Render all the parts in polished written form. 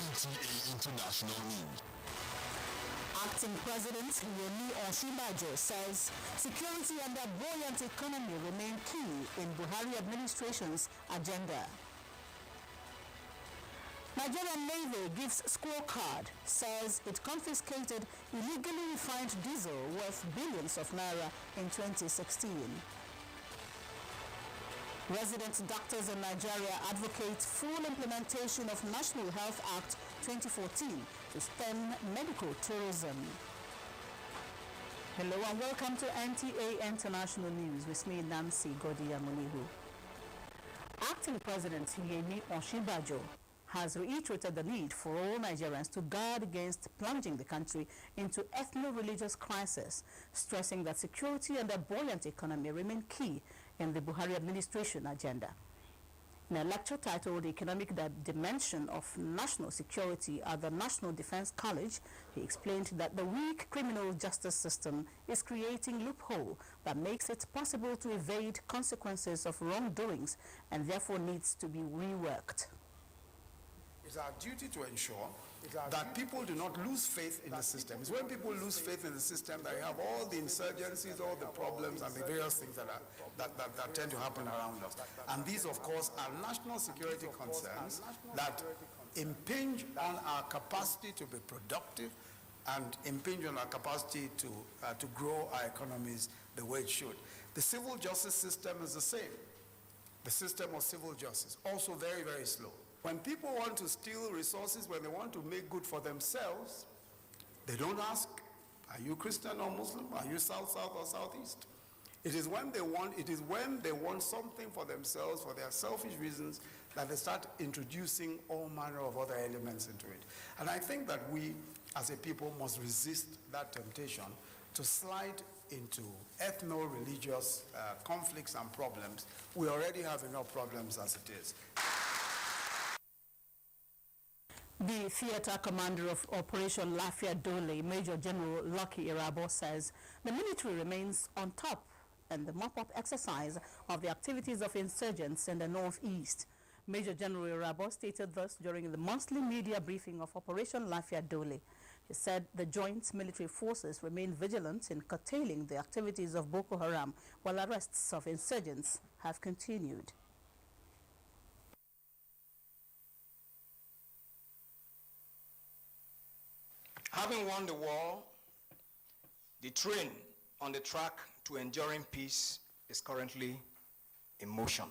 NTA International News. Acting President Yemi Osinbajo says security and a buoyant economy remain key in Buhari administration's agenda. Nigerian Navy gives scorecard, says it confiscated illegally refined diesel worth billions of naira in 2016. Resident doctors in Nigeria advocate full implementation of National Health Act 2014 to stem medical tourism. Hello and welcome to NTA International News with me, Nancy Godiya-Munihu. Acting President Yemi Osinbajo has reiterated the need for all Nigerians to guard against plunging the country into ethno-religious crisis, stressing that security and a buoyant economy remain key in the Buhari administration agenda. In a lecture titled The Economic Dimension of National Security at the National Defense College, he explained that the weak criminal justice system is creating loophole that makes it possible to evade consequences of wrongdoings and therefore needs to be reworked. It's our duty to ensure that people do not lose faith in the system. It's when people lose faith in the system that you have all the insurgencies, all the problems, and the various things that tend to happen around us. And these, of course, are national security concerns that impinge on our capacity to be productive and impinge on our capacity to grow our economies the way it should. The civil justice system is the same. The system of civil justice, also very, very slow. When people want to steal resources, when they want to make good for themselves, they don't ask, are you Christian or Muslim? Are you South, South, or Southeast? It is when they want something for themselves, for their selfish reasons, that they start introducing all manner of other elements into it. And I think that we, as a people, must resist that temptation to slide into ethno-religious conflicts and problems. We already have enough problems as it is. The theater commander of Operation Lafia Dole, Major General Lucky Irabo, says the military remains on top in the mop-up exercise of the activities of insurgents in the northeast. Major General Irabo stated this during the monthly media briefing of Operation Lafia Dole. He said the joint military forces remain vigilant in curtailing the activities of Boko Haram, while arrests of insurgents have continued. Having won the war, the train on the track to enduring peace is currently in motion.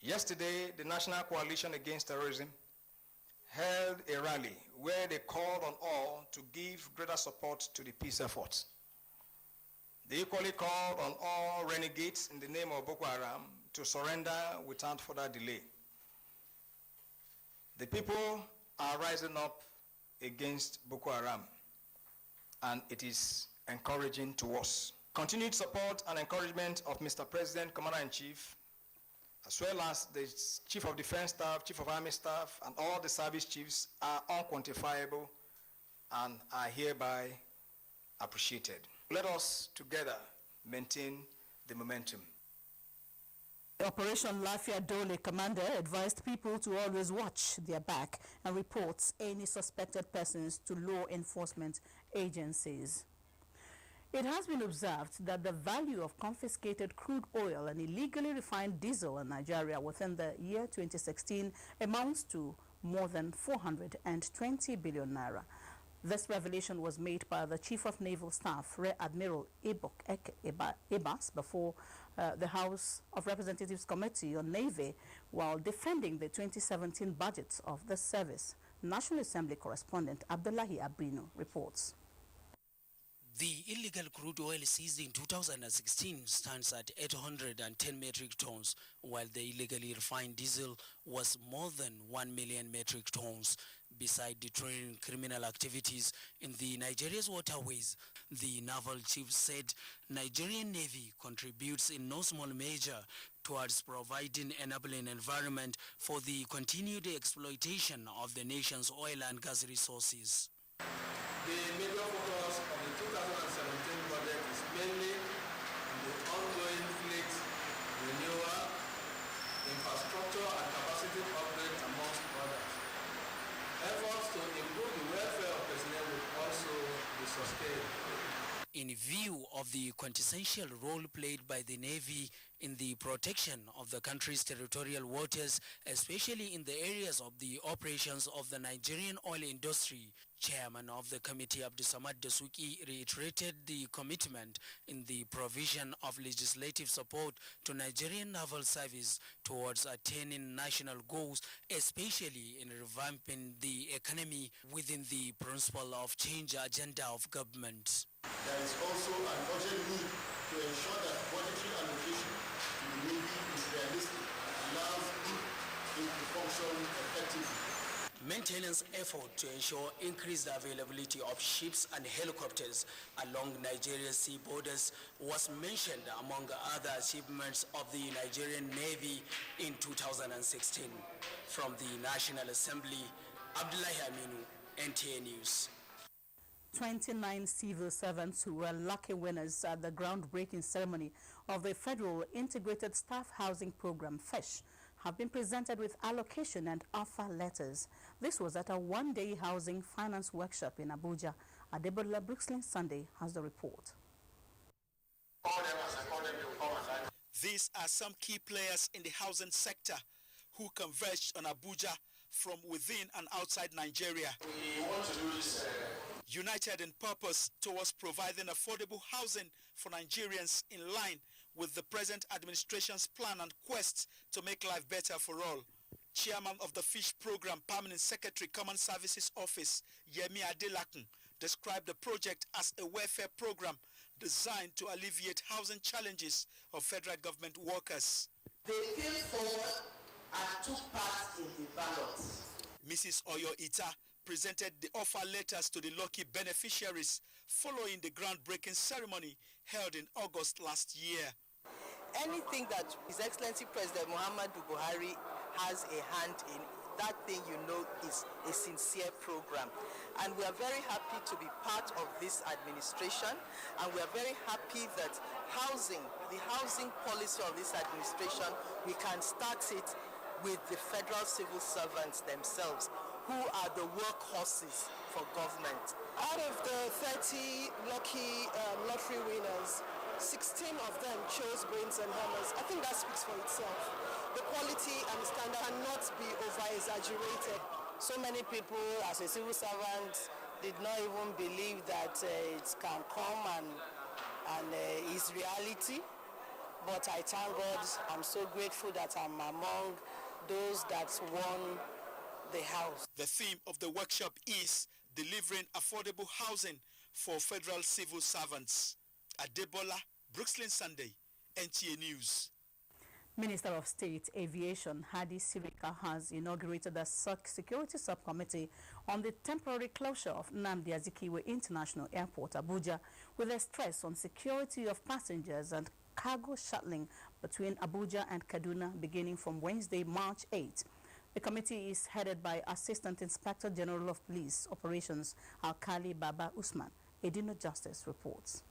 Yesterday, the National Coalition Against Terrorism held a rally where they called on all to give greater support to the peace efforts. They equally called on all renegades in the name of Boko Haram to surrender without further delay. The people are rising up against Boko Haram, and it is encouraging to us. Continued support and encouragement of Mr. President, Commander-in-Chief, as well as the Chief of Defense Staff, Chief of Army Staff, and all the service chiefs are unquantifiable and are hereby appreciated. Let us together maintain the momentum. Operation Lafia Dole commander advised people to always watch their back and report any suspected persons to law enforcement agencies. It has been observed that the value of confiscated crude oil and illegally refined diesel in Nigeria within the year 2016 amounts to more than 420 billion naira. This revelation was made by the Chief of Naval Staff, Rear Admiral Ebas, before the House of Representatives Committee on Navy while defending the 2017 budget of the service. National Assembly correspondent Abdullahi Abrino reports. The illegal crude oil seized in 2016 stands at 810 metric tons, while the illegally refined diesel was more than 1 million metric tons. Beside deterring criminal activities in the Nigeria's waterways, the naval chief said Nigerian Navy contributes in no small measure towards providing enabling environment for the continued exploitation of the nation's oil and gas resources. The major focus of the 2017 budget is mainly on the ongoing fleet renewal, infrastructure and capacity upgrade, amongst others. in view of the quintessential role played by the Navy in the protection of the country's territorial waters, especially in the areas of the operations of the Nigerian oil industry, Chairman of the committee, Abdusamad Dasuki, reiterated the commitment in the provision of legislative support to Nigerian Naval Service towards attaining national goals, especially in revamping the economy within the principle of change agenda of government. There is also an urgent need to ensure that budgetary allocation to the Navy is realistic and allows it to function effectively. Maintenance effort to ensure increased availability of ships and helicopters along Nigeria's sea borders was mentioned among other achievements of the Nigerian Navy in 2016. From the National Assembly, Abdullahi Aminu, NTA News. 29 civil servants who were lucky winners at the groundbreaking ceremony of the Federal Integrated Staff Housing Program, FESH, have been presented with allocation and offer letters. This was at a one-day housing finance workshop in Abuja. Adebola Brooksland Sunday has the report. These are some key players in the housing sector who converged on Abuja from within and outside Nigeria. We want to do this united in purpose towards providing affordable housing for Nigerians in line with the present administration's plan and quest to make life better for all. Chairman of the FISH Program, Permanent Secretary, Common Services Office, Yemi Adelakun, described the project as a welfare program designed to alleviate housing challenges of federal government workers. They came forward and took part in the ballot. Mrs. Oyo Ita presented the offer letters to the lucky beneficiaries following the groundbreaking ceremony held in August last year. Anything that His Excellency President Muhammadu Buhari has a hand in, that thing is a sincere program. And we are very happy to be part of this administration, and we are very happy that the housing policy of this administration, we can start it with the federal civil servants themselves, who are the workhorses for government. Out of the 30 lucky lottery winners, 16 of them chose brains and hammers. I think that speaks for itself. The quality and standard cannot be over-exaggerated. So many people, as a civil servant, did not even believe that it can come and is reality. But I thank God, I'm so grateful that I'm among those that won the house. The theme of the workshop is delivering affordable housing for federal civil servants. Adebola, Brooksland Sunday, NTA News. Minister of State Aviation Hadi Sirika has inaugurated a security subcommittee on the temporary closure of Nnamdi Azikiwe International Airport, Abuja, with a stress on security of passengers and cargo shuttling between Abuja and Kaduna beginning from Wednesday, March 8. The committee is headed by Assistant Inspector General of Police Operations Alkali Baba Usman. Edino Justice reports.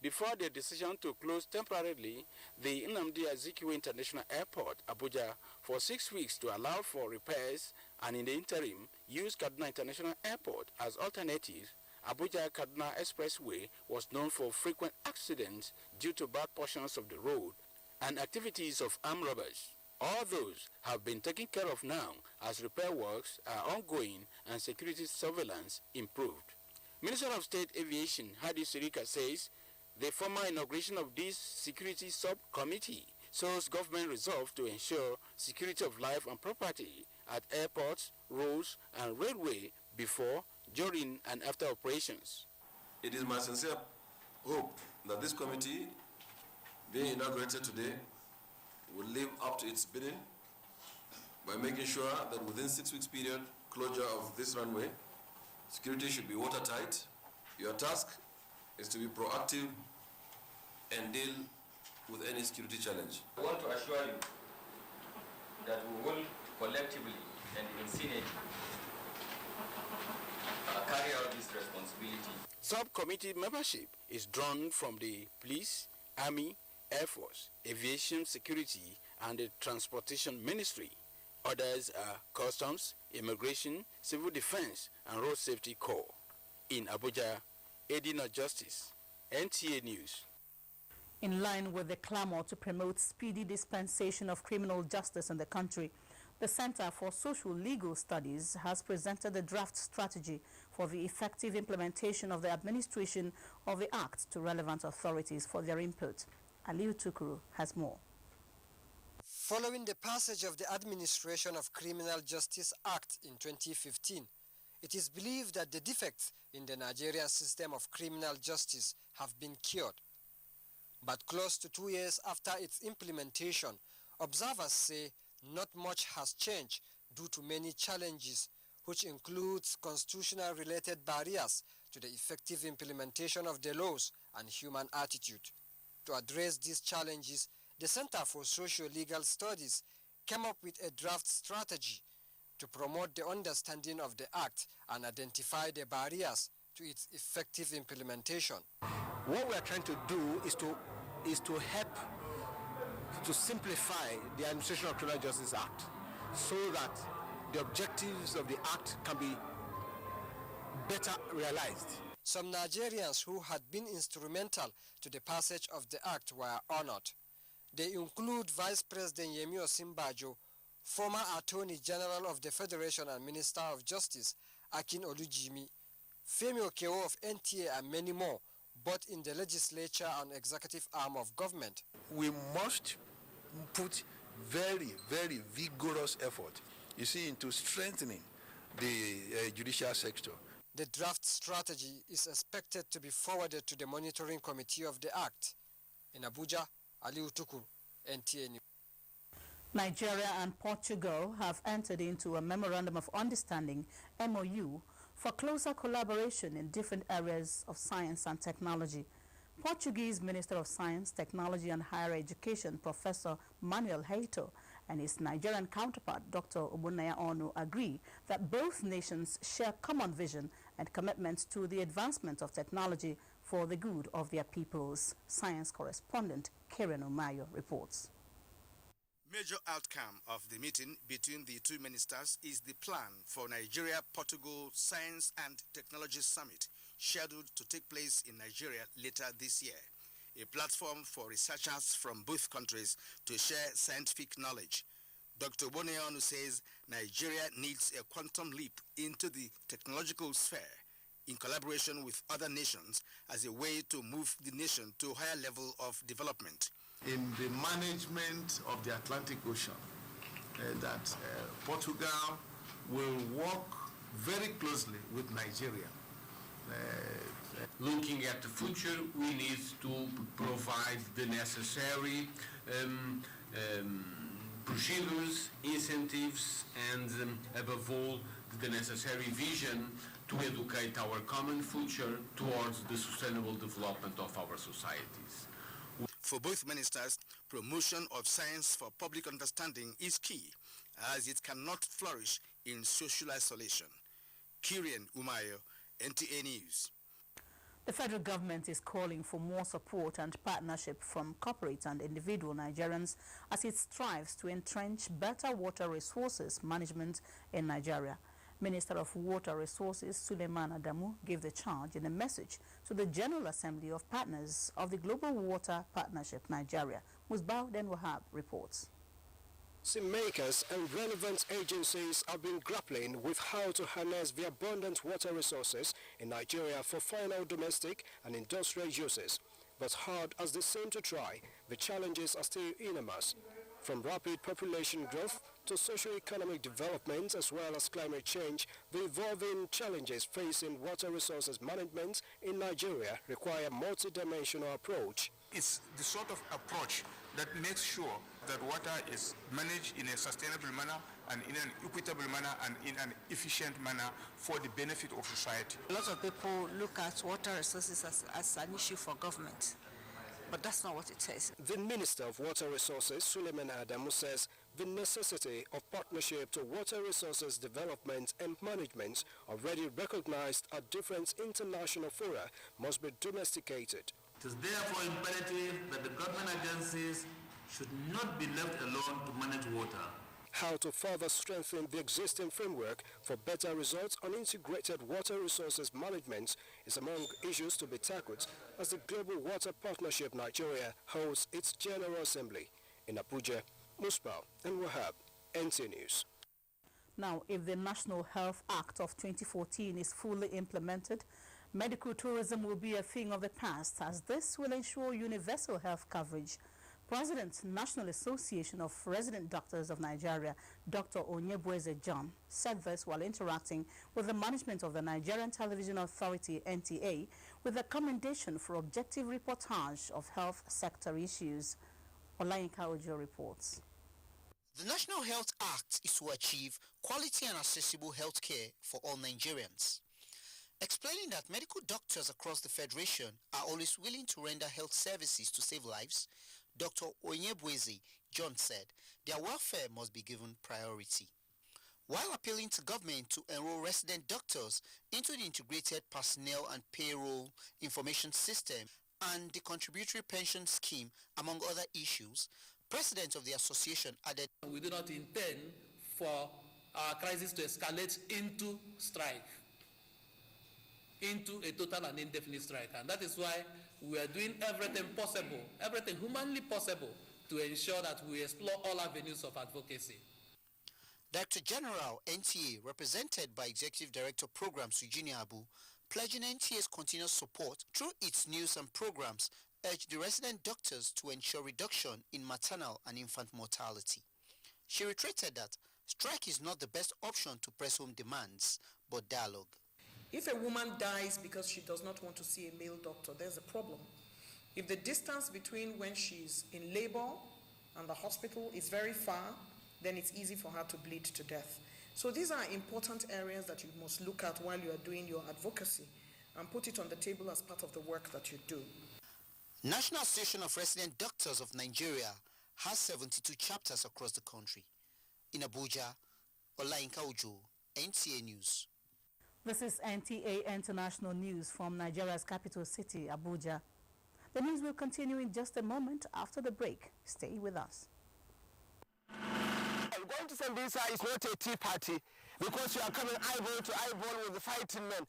Before the decision to close temporarily the Nnamdi Azikiwe International Airport, Abuja, for 6 weeks to allow for repairs and in the interim use Kaduna International Airport as alternative, Abuja-Kaduna Expressway was known for frequent accidents due to bad portions of the road and activities of armed robbers. All those have been taken care of now as repair works are ongoing and security surveillance improved. Minister of State Aviation Hadi Sirika says the formal inauguration of this security subcommittee shows government resolve to ensure security of life and property at airports, roads, and railway before, during, and after operations. It is my sincere hope that this committee, being inaugurated today, will live up to its bidding by making sure that within 6 weeks period, closure of this runway, security should be watertight. Your task is to be proactive and deal with any security challenge. I want to assure you that we will collectively and in synergy carry out this responsibility. Subcommittee membership is drawn from the police, army, Air Force, Aviation Security, and the Transportation Ministry. Others are Customs, Immigration, Civil Defense, and Road Safety Corps. In Abuja, Edina Justice, NTA News. In line with the clamor to promote speedy dispensation of criminal justice in the country, the Center for Social Legal Studies has presented a draft strategy for the effective implementation of the administration of the Act to relevant authorities for their input. Aliu Tukuru has more. Following the passage of the Administration of Criminal Justice Act in 2015, it is believed that the defects in the Nigerian system of criminal justice have been cured. But close to 2 years after its implementation, observers say not much has changed due to many challenges, which includes constitutional-related barriers to the effective implementation of the laws and human attitude. To address these challenges, the Center for Socio-Legal Studies came up with a draft strategy to promote the understanding of the Act and identify the barriers to its effective implementation. What we are trying to do is to help to simplify the Administration of Criminal Justice Act so that the objectives of the Act can be better realized. Some Nigerians who had been instrumental to the passage of the Act were honored. They include Vice President Yemi Osinbajo, former Attorney General of the Federation and Minister of Justice Akin Olujimi, Femi Okewo of NTA, and many more, both in the legislature and executive arm of government. We must put very, very vigorous effort, you see, into strengthening the judicial sector. The draft strategy is expected to be forwarded to the monitoring committee of the Act. In Abuja, Aliu Tukuru, NTA News. Nigeria and Portugal have entered into a Memorandum of Understanding, MOU, for closer collaboration in different areas of science and technology. Portuguese Minister of Science, Technology and Higher Education, Professor Manuel Heito, and his Nigerian counterpart, Dr. Obunaya Onu, agree that both nations share common vision and commitment to the advancement of technology for the good of their peoples. Science correspondent Karen Umayo reports. Major outcome of the meeting between the two ministers is the plan for Nigeria-Portugal Science and Technology Summit, scheduled to take place in Nigeria later this year, a platform for researchers from both countries to share scientific knowledge. Dr. Boneonu says Nigeria needs a quantum leap into the technological sphere in collaboration with other nations as a way to move the nation to a higher level of development. In the management of the Atlantic Ocean, that Portugal will work very closely with Nigeria. Looking at the future, we need to provide the necessary procedures, incentives, and above all, the necessary vision to educate our common future towards the sustainable development of our societies. For both ministers, promotion of science for public understanding is key, as it cannot flourish in social isolation. Kirian Umayo, NTA News. The federal government is calling for more support and partnership from corporate and individual Nigerians as it strives to entrench better water resources management in Nigeria. Minister of Water Resources Suleiman Adamu gave the charge in a message to the General Assembly of Partners of the Global Water Partnership Nigeria. Musbah Den Wahab reports. Policymakers and relevant agencies have been grappling with how to harness the abundant water resources in Nigeria for final domestic and industrial uses. But hard as they seem to try, the challenges are still enormous. From rapid population growth to socio-economic development as well as climate change, the evolving challenges facing water resources management in Nigeria require a multidimensional approach. It's the sort of approach that makes sure that water is managed in a sustainable manner and in an equitable manner and in an efficient manner for the benefit of society. A lot of people look at water resources as an issue for government, but that's not what it is. The Minister of Water Resources, Suleiman Adamu, says the necessity of partnership to water resources development and management, already recognized at different international fora, must be domesticated. It is therefore imperative that the government agencies should not be left alone to manage water. how to further strengthen the existing framework for better results on integrated water resources management is among issues to be tackled as the Global Water Partnership Nigeria holds its General Assembly. In Abuja, Musbah and Wahab, NTA News. Now, if the National Health Act of 2014 is fully implemented, medical tourism will be a thing of the past, as this will ensure universal health coverage. President, National Association of Resident Doctors of Nigeria, Dr. Onyebueze John, said this while interacting with the management of the Nigerian Television Authority, NTA, with a commendation for objective reportage of health sector issues. Olayinka Ojo reports. The National Health Act is to achieve quality and accessible health care for all Nigerians. Explaining that medical doctors across the Federation are always willing to render health services to save lives, Dr. Onyebueze John said their welfare must be given priority. While appealing to government to enroll resident doctors into the integrated personnel and payroll information system and the contributory pension scheme, among other issues, President of the association added, "We do not intend for our crisis to escalate into strike, into a total and indefinite strike. And that is why we are doing everything possible, everything humanly possible, to ensure that we explore all avenues of advocacy." Director General NTA, represented by Executive Director Programs Eugenia Abu, pledging NTA's continuous support through its news and programs, urged the resident doctors to ensure reduction in maternal and infant mortality. She reiterated that strike is not the best option to press home demands, but dialogue. If a woman dies because she does not want to see a male doctor, there's a problem. If the distance between when she's in labor and the hospital is very far, then it's easy for her to bleed to death. So these are important areas that you must look at while you are doing your advocacy and put it on the table as part of the work that you do. National Association of Resident Doctors of Nigeria has 72 chapters across the country. In Abuja, Olayinka Ojo, NTA News. This is NTA International News from Nigeria's capital city, Abuja. The news will continue in just a moment after the break. Stay with us. I'm going to Sambisa is not a tea party because you are coming eyeball to eyeball with the fighting men.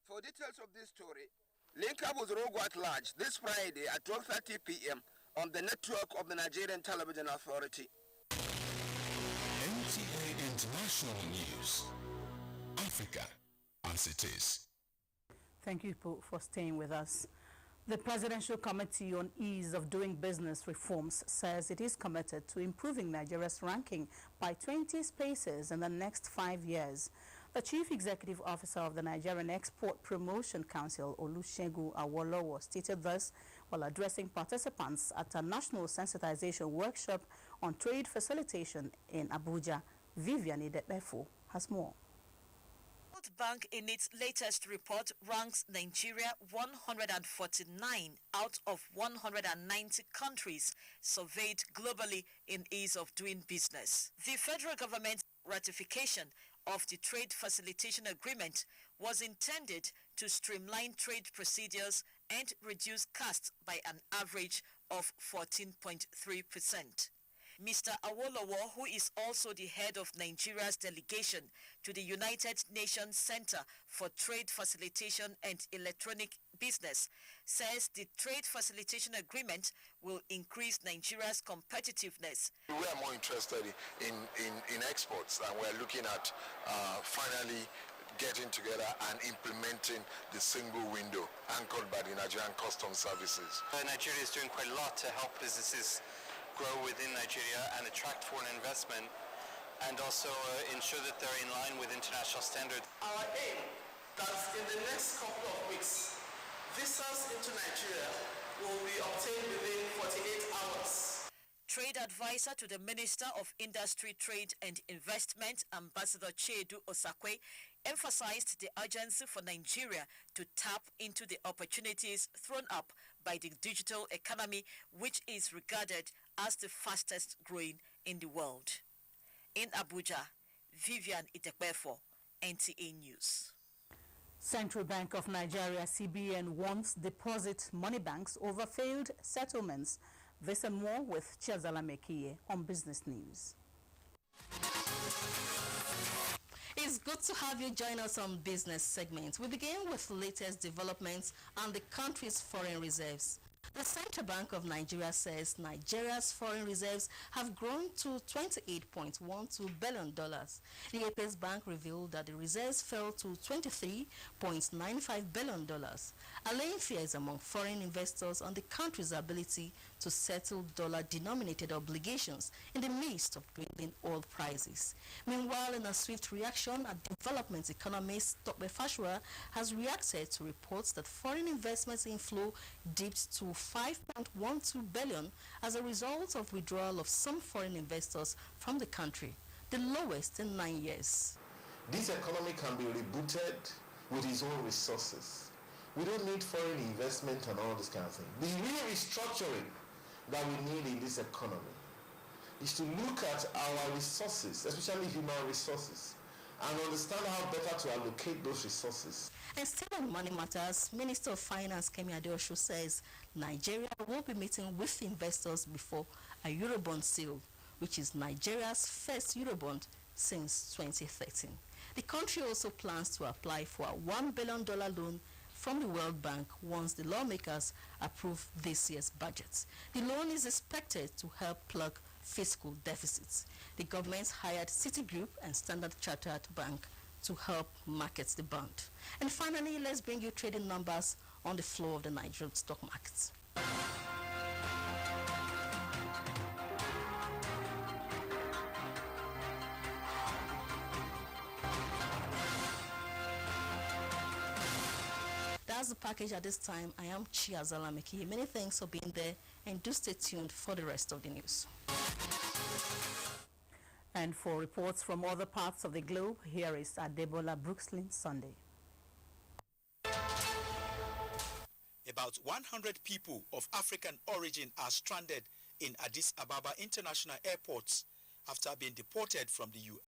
For details of this story, link up with Rogo at Large this Friday at 12:30 p.m. on the network of the Nigerian Television Authority. NTA International News. Africa as it is. Thank you for staying with us. The Presidential Committee on Ease of Doing Business Reforms says it is committed to improving Nigeria's ranking by 20 spaces in the next 5 years. The Chief Executive Officer of the Nigerian Export Promotion Council, Olusegun Awolowo, stated this while addressing participants at a national sensitization workshop on trade facilitation in Abuja. Vivian Idebefo has more. The World Bank in its latest report ranks Nigeria 149 out of 190 countries surveyed globally in ease of doing business. The federal government's ratification of the Trade Facilitation Agreement was intended to streamline trade procedures and reduce costs by an average of 14.3%. Mr. Awolowo, who is also the head of Nigeria's delegation to the United Nations Center for Trade Facilitation and Electronic Business, says the Trade Facilitation Agreement will increase Nigeria's competitiveness. We are more interested in exports, and we're looking at finally getting together and implementing the single window anchored by the Nigerian Customs Services. Nigeria is doing quite a lot to help businesses grow within Nigeria and attract foreign investment, and also ensure that they're in line with international standards. Our aim that in the next couple of weeks, visas into Nigeria will be obtained within 48 hours. Trade advisor to the Minister of Industry, Trade and Investment, Ambassador Chiedu Osakwe, emphasized the urgency for Nigeria to tap into the opportunities thrown up by the digital economy, which is regarded as the fastest growing in the world. In Abuja, Vivian Idebefo, NTA News. Central Bank of Nigeria, CBN, wants deposit money banks over failed settlements. This and more with Chiazala Mekie on Business News. It's good to have you join us on Business segment. We begin with latest developments on the country's foreign reserves. The Central Bank of Nigeria says Nigeria's foreign reserves have grown to $28.12 billion. The Apex Bank revealed that the reserves fell to $23.95 billion, allaying fears among foreign investors on the country's ability to settle dollar-denominated obligations in the midst of dwindling oil prices. Meanwhile, in a swift reaction, a development economist, Dr. Fashua, has reacted to reports that foreign investment inflow dipped to $5.12 billion as a result of withdrawal of some foreign investors from the country, the lowest in 9 years. This economy can be rebooted with its own resources. We don't need foreign investment and all this kind of thing. The real restructuring that we need in this economy is to look at our resources, especially human resources, and understand how better to allocate those resources. And still on money matters, Minister of Finance Kemi Adeosun says Nigeria will be meeting with investors before a Eurobond sale, which is Nigeria's first Eurobond since 2013. The country also plans to apply for a $1 billion loan from the World Bank once the lawmakers approve this year's budget. The loan is expected to help plug fiscal deficits. The government hired Citigroup and Standard Chartered Bank to help market the bond. And finally, let's bring you trading numbers on the floor of the Nigerian stock markets. That's the package at this time. I am Chiazala Mekie. Many thanks for being there, and do stay tuned for the rest of the news. And for reports from other parts of the globe, here is Adebola Brookslyn Sunday. About 100 people of African origin are stranded in Addis Ababa International Airport after being deported from the